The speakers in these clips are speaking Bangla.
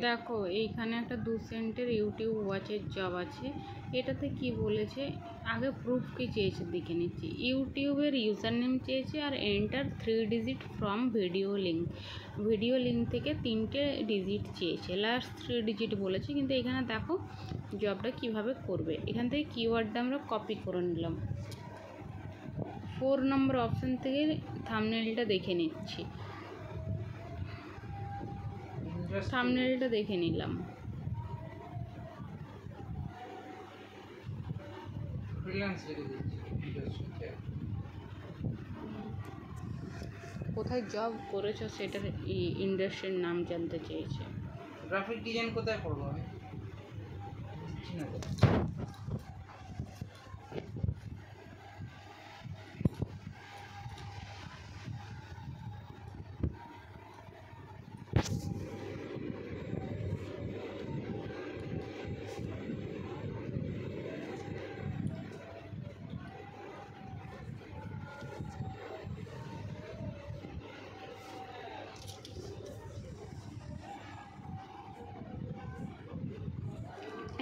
দেখো এইখানে একটা 2 সেন্টের ইউটিউব ওয়াচের জব আছে। এটাতে কি বলেছে, আগে প্রুফ কি চেয়েছে দেখে নিচ্ছি। ইউটিউবের ইউজার নেম চেয়েছে আর enter 3 digit from video link থেকে 3টে ডিজিট চেয়েছে, লাস্ট 3 ডিজিট বলেছে। কিন্তু এখানে দেখো জবটা কিভাবে করবে। এখান থেকে কিওয়ার্ডটা আমরা কপি করে নিলাম। 4 নম্বর অপশান থেকে থাম্বনেলটা দেখে নিচ্ছি। থাম্বনেলটা দেখে নিলাম। কোথায় জব করেছো সেটার ইন্ডাস্ট্রির নাম জানতে চেয়েছে। গ্রাফিক ডিজাইন কোথায় করবো আমি?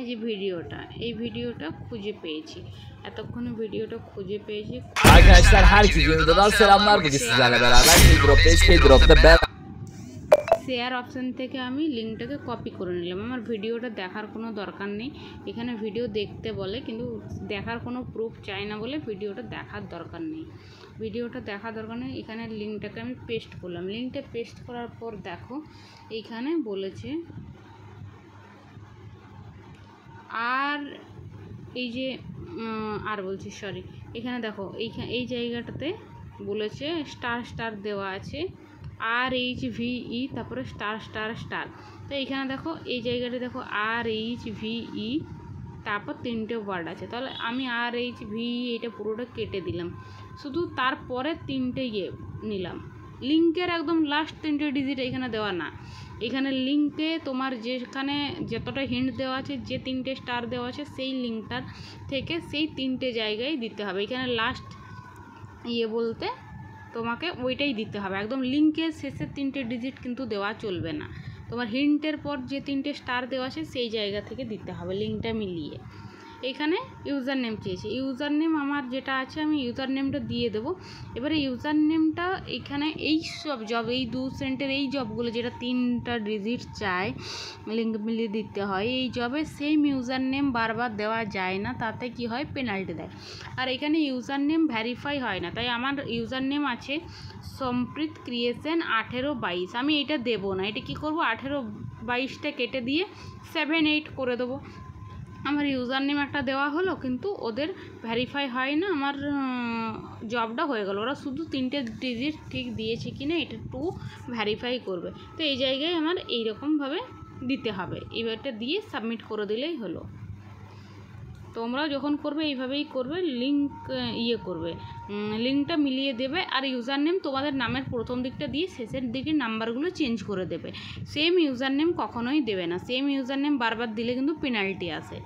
এই যে এই ভিডিওটা খুঁজে পেয়েছি, এতক্ষণে ভিডিওটা খুঁজে peeci. Arkadaşlar herkese videodan selamlar. Bugün sizlerle beraber Hilldrop'ta share option থেকে আমি লিঙ্কটাকে কপি করে নিলাম। আমার ভিডিওটা দেখার কোনো দরকার নেই, এখানে ভিডিও দেখতে বলে কিন্তু দেখার কোনো প্রুফ চাই না বলে ভিডিওটা দেখার দরকার নেই। এখানে লিঙ্কটাকে আমি পেস্ট করলাম। লিঙ্কটা পেস্ট করার পর দেখো এইখানে বলেছে আর এই যে আর বলছি সরি, এখানে দেখো এই জায়গাটাতে বলেছে স্টার দেওয়া আছে RHVE তারপরে স্টার। তো এইখানে দেখো এই জায়গাটা দেখো RHVE তারপর 3টে ওয়ার্ড আছে। তাহলে আমি RHVE এটা পুরোটা কেটে দিলাম, শুধু তারপরে 3টে নিলাম। লিঙ্কের একদম লাস্ট 3টে ডিজিট এখানে দেওয়া না, এখানে লিঙ্কে তোমার যেখানে যতটা হিন্ট দেওয়া আছে, যে 3টে স্টার দেওয়া আছে সেই লিঙ্কটার থেকে সেই 3টে জায়গায় দিতে হবে। এখানে লাস্ট বলতে তোমাকে ওইটাই দিতে হবে, একদম লিঙ্কের শেষের 3টে ডিজিট কিন্তু দেওয়া চলবে না। তোমার হিন্টের পর যে 3টে স্টার দেওয়া আছে সেই জায়গা থেকে দিতে হবে লিঙ্কটা মিলিয়ে। এখানে ইউজার নেম চেয়েছে, ইউজার নেম আমার যেটা আছে আমি ইউজার নেমটা দিয়ে দেবো। এবারে ইউজার নেমটা এখানে এই সব জব, এই 2 সেন্টের এই জবগুলো যেটা 3টা ডিজিট চায় লিঙ্ক মিলিয়ে দিতে হয়, এই জবে সেম ইউজার নেম বারবার দেওয়া যায় না, তাতে কি হয় পেনাল্টি দেয়। আর এখানে ইউজার নেম ভ্যারিফাই হয় না, তাই আমার ইউজার নেম আছে সম্প্রীত ক্রিয়েশন 1822। আমি এটা দেবো না, এটা কি করব 1822টা কেটে দিয়ে 78 করে দেবো। আমার ইউজার নেম একটা দেওয়া হলো কিন্তু ওদের ভেরিফাই হয় না, আমার জবটা হয়ে গেল। ওরা শুধু 3টে ডিজিট ঠিক দিয়েছে কিনা এটা একটু ভেরিফাই করবে। তো এই জায়গায় আমার এইরকমভাবে দিতে হবে, এইবারটা দিয়ে সাবমিট করে দিলেই হলো। তোমরাও যখন করবে এইভাবেই করবে, লিঙ্কটা মিলিয়ে দেবে আর ইউজার নেম তোমাদের নামের প্রথম দিকটা দিয়ে শেষের দিকে নাম্বারগুলো চেঞ্জ করে দেবে। সেম ইউজার নেম কখনোই দেবে না, সেম ইউজার নেম বারবার দিলে কিন্তু পেনাল্টি আসে।